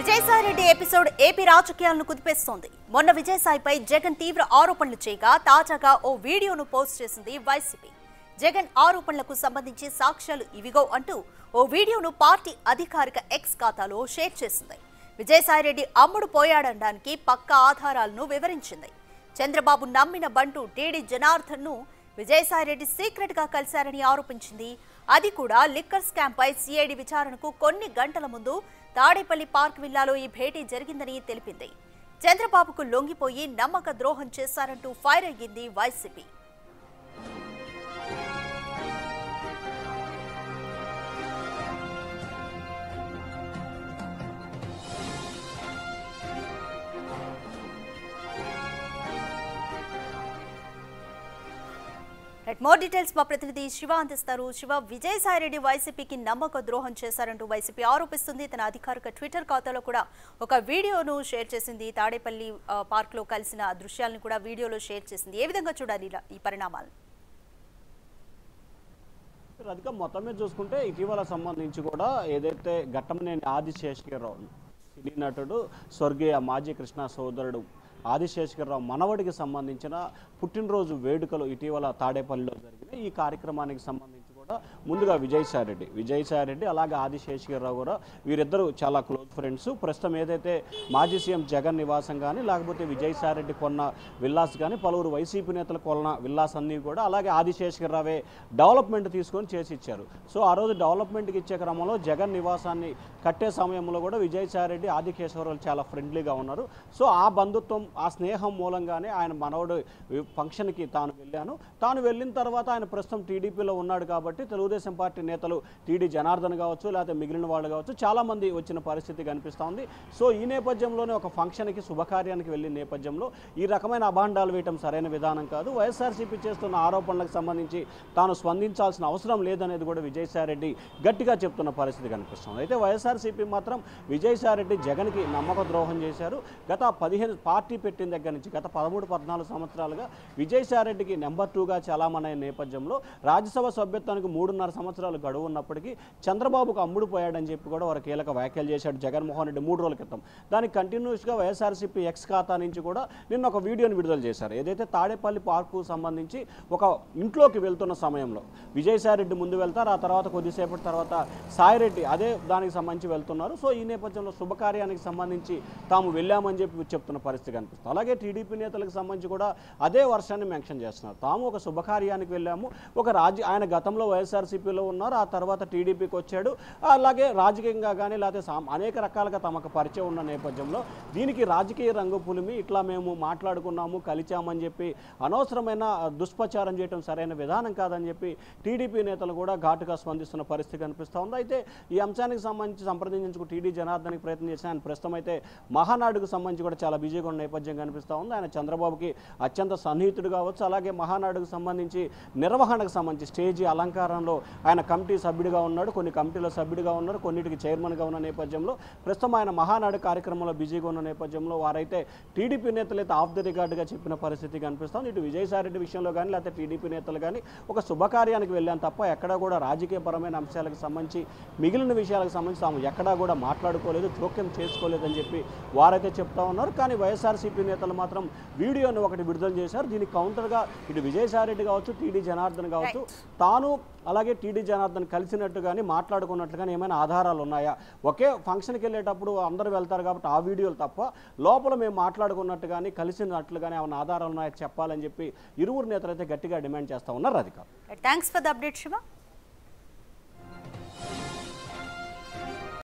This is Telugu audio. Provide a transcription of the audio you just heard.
విజయసాయిరెడ్డి ఎపిసోడ్ ఏపీ రాజకీయాలను కుదిపేస్తోంది. మొన్న విజయసాయిపై జగన్ తీవ్ర ఆరోపణలు చేయగా తాజాగా ఓ వీడియోను పోస్ట్ చేసింది వైసీపీ. జగన్ ఆరోపణలకు సంబంధించి సాక్ష్యాలు ఇవిగో అంటూ ఓ వీడియోను పార్టీ అధికారిక ఎక్స్ ఖాతాలో షేర్ చేసింది. విజయసాయిరెడ్డి అమ్ముడు పోయాడనడానికి పక్కా ఆధారాలను వివరించింది. చంద్రబాబు నమ్మిన బంటు టీడీ జనార్దన్ ను విజయసాయిరెడ్డి సీక్రెట్ గా కలిశారని ఆరోపించింది. అది కూడా లిక్కర్ స్కామ్ పై సిఐడి విచారణకు కొన్ని గంటల ముందు తాడేపల్లి పార్క్ విల్లాలో ఈ భేటీ జరిగిందని తెలిపింది. చంద్రబాబుకు లొంగిపోయి నమ్మక ద్రోహం చేశారంటూ ఫైర్ అయ్యింది వైసీపీ. మోర్ డీటెయిల్స్ మా ప్రతినిధి శివ అందిస్తారు. శివ, విజయసాయిరెడ్డి వైసీపీకి నమ్మక ద్రోహం చేశారంటూ వైసీపీ ఆరోపిస్తుంది. తన అధికారిక ట్విట్టర్ ఖాతాలో కూడా ఒక వీడియోను షేర్ చేసింది. తాడేపల్లి పార్క్ లో కలిసిన దృశ్యాలను కూడా వీడియోలో షేర్ చేసింది. ఏ విధంగా చూడాలి ఈ పరిణామాలు? రాధిక, మొత్తం మీద చూసుకుంటే ఇటీవల సంబంధించి కూడా ఏదైతే ఘట్టమనేని ఆదిశేషగిరిరావు సినీ నటుడు స్వర్గీయ మాజీ కృష్ణ సోదరుడు ఆదిశేషగిరిరావు మనవడికి సంబంధించిన పుట్టినరోజు వేడుకలు ఇటీవల తాడేపల్లిలో జరిగినాయి. ఈ కార్యక్రమానికి సంబంధించి కూడా ముందుగా విజయసాయిరెడ్డి అలాగే ఆదిశేషగిరిరావు కూడా వీరిద్దరూ చాలా క్లోజ్ ఫ్రెండ్స్. ప్రస్తుతం ఏదైతే మాజీ సీఎం జగన్ నివాసం కానీ లేకపోతే విజయసాయిరెడ్డి కొన్న విల్లాస్ కానీ పలువురు వైసీపీ నేతలు కొన్న విల్లాస్ అన్నీ కూడా అలాగే ఆదిశేషగిరిరావే డెవలప్మెంట్ తీసుకొని చేసి ఇచ్చారు. సో ఆ రోజు డెవలప్మెంట్కి ఇచ్చే క్రమంలో జగన్ నివాసాన్ని కట్టే సమయంలో కూడా విజయసాయిరెడ్డి ఆదికేశ్వరరావు చాలా ఫ్రెండ్లీగా ఉన్నారు. సో ఆ బంధుత్వం ఆ స్నేహం మూలంగానే ఆయన మనవడు ఫంక్షన్కి తాను వెళ్ళిన తర్వాత ఆయన ప్రస్తుతం టీడీపీలో ఉన్నాడు కాబట్టి తెలుగుదేశం పార్టీ నేతలు టీడీ జనార్దన్ కావచ్చు లేకపోతే మిగిలిన వాళ్ళు కావచ్చు చాలామంది వచ్చిన పరిస్థితి కనిపిస్తూ ఉంది. సో ఈ నేపథ్యంలోనే ఒక ఫంక్షన్కి శుభకార్యానికి వెళ్ళిన నేపథ్యంలో ఈ రకమైన అభాండాలు వేయటం సరైన విధానం కాదు. వైఎస్ఆర్సీపీ చేస్తున్న ఆరోపణలకు సంబంధించి తాను స్పందించాల్సిన అవసరం లేదనేది కూడా విజయసాయిరెడ్డి గట్టిగా చెప్తున్న పరిస్థితి కనిపిస్తుంది. అయితే వైఎస్ఆర్సీపీ మాత్రం విజయసాయిరెడ్డి జగన్కి నమ్మక ద్రోహం చేశారు. గత 15 పార్టీ పెట్టిన దగ్గర నుంచి గత 13-14 సంవత్సరాలుగా విజయసాయిరెడ్డికి నెంబర్ 2గా చాలామనే నేపథ్యంలో రాజ్యసభ సభ్యత్వానికి 3.5 సంవత్సరాలు గడువు ఉన్నప్పటికీ చంద్రబాబుకు అమ్ముడు పోయాడని చెప్పి కూడా వారు కీలక వ్యాఖ్యలు చేశాడు జగన్మోహన్ రెడ్డి 3 రోజుల క్రితం. దానికి కంటిన్యూస్గా వైఎస్ఆర్సీపీ ఎక్స్ ఖాతా నుంచి కూడా నిన్న ఒక వీడియోని విడుదల చేశారు. ఏదైతే తాడేపల్లి పార్కు సంబంధించి ఒక ఇంట్లోకి వెళ్తున్న సమయంలో విజయసాయిరెడ్డి ముందు వెళ్తారు, ఆ తర్వాత కొద్దిసేపటి తర్వాత సాయిరెడ్డి అదే దానికి సంబంధించి వెళ్తున్నారు. సో ఈ నేపథ్యంలో శుభకార్యానికి సంబంధించి తాము వెళ్ళామని చెప్పి చెప్తున్న పరిస్థితి కనిపిస్తుంది. అలాగే టీడీపీ నేతలకు సంబంధించి కూడా అదే వర్షాన్ని మెన్షన్ చేస్తున్నారు. తాము ఒక శుభకార్యానికి వెళ్ళాము, ఆయన గతంలో వైఎస్ఆర్సీపీలో ఉన్నారు, ఆ తర్వాత టీడీపీకి వచ్చాడు, అలాగే రాజకీయంగా కానీ లేకపోతే అనేక రకాలుగా తమకు పరిచయం ఉన్న నేపథ్యంలో దీనికి రాజకీయ రంగు పులిమి ఇట్లా మేము మాట్లాడుకున్నాము కలిచామని చెప్పి అనవసరమైన దుష్ప్రచారం చేయడం సరైన విధానం కాదని చెప్పి టీడీపీ నేతలు కూడా ఘాటుగా స్పందిస్తున్న పరిస్థితి కనిపిస్తూ ఉంది. అయితే ఈ అంశానికి సంబంధించి సంప్రదించుకు టీడీ జనార్దన్కి ప్రయత్నం చేసిన ఆయన ప్రస్తుతం అయితే మహానాడుకు సంబంధించి కూడా చాలా బిజీగా ఉన్న నేపథ్యం కనిపిస్తూ ఉంది. ఆయన చంద్రబాబుకి అత్యంత సన్నిహితుడు కావచ్చు, అలాగే మహానాడుకు సంబంధించి నిర్వహణకు సంబంధించి స్టేజీ అలంకారంలో ఆయన కమిటీ సభ్యుడిగా ఉన్నాడు, కొన్ని కమిటీలో సభ్యుడిగా ఉన్నారు, కొన్నిటికి చైర్మన్గా ఉన్న నేపథ్యంలో ప్రస్తుతం ఆయన మహానాడు కార్యక్రమంలో బిజీగా ఉన్న నేపథ్యంలో వారైతే టీడీపీ నేతలు అయితే ఆఫ్ ది రికార్డుగా చెప్పిన పరిస్థితి కనిపిస్తుంది. ఇటు విజయసాయిరెడ్డి విషయంలో కానీ లేకపోతే టీడీపీ నేతలు కానీ ఒక శుభకార్యానికి వెళ్ళాను తప్ప ఎక్కడా కూడా రాజకీయపరమైన అంశాలకు సంబంధించి మిగిలిన విషయాలకు సంబంధించి తాము ఎక్కడా కూడా మాట్లాడుకోలేదు, జోక్యం చేసుకోలేదని చెప్పి వారైతే చెప్తా ఉన్నారు. కానీ వైఎస్ఆర్సీపీ నేతలు మాత్రం వీడియోని ఒకటి విడుదల చేశారు. దీనికి కౌంటర్గా ఇటు విజయసాయిరెడ్డి కావచ్చు, టీడీ జనార్దన్ కావచ్చు, తాను అలాగే టీడీ జనార్దన్ కలిసినట్టు కానీ మాట్లాడుకున్నట్లు కానీ ఏమైనా ఆధారాలు ఉన్నాయా? ఒకే ఫంక్షన్కి వెళ్ళేటప్పుడు అందరూ వెళ్తారు కాబట్టి ఆ వీడియోలు తప్ప లోపల మేము మాట్లాడుకున్నట్టు కానీ కలిసినట్లు కానీ ఏమైనా ఆధారాలు ఉన్నాయో చెప్పాలని చెప్పి ఇరువురు నేతలు అయితే గట్టిగా డిమాండ్ చేస్తూ ఉన్నారు. Radhika, thanks for the update Shiva.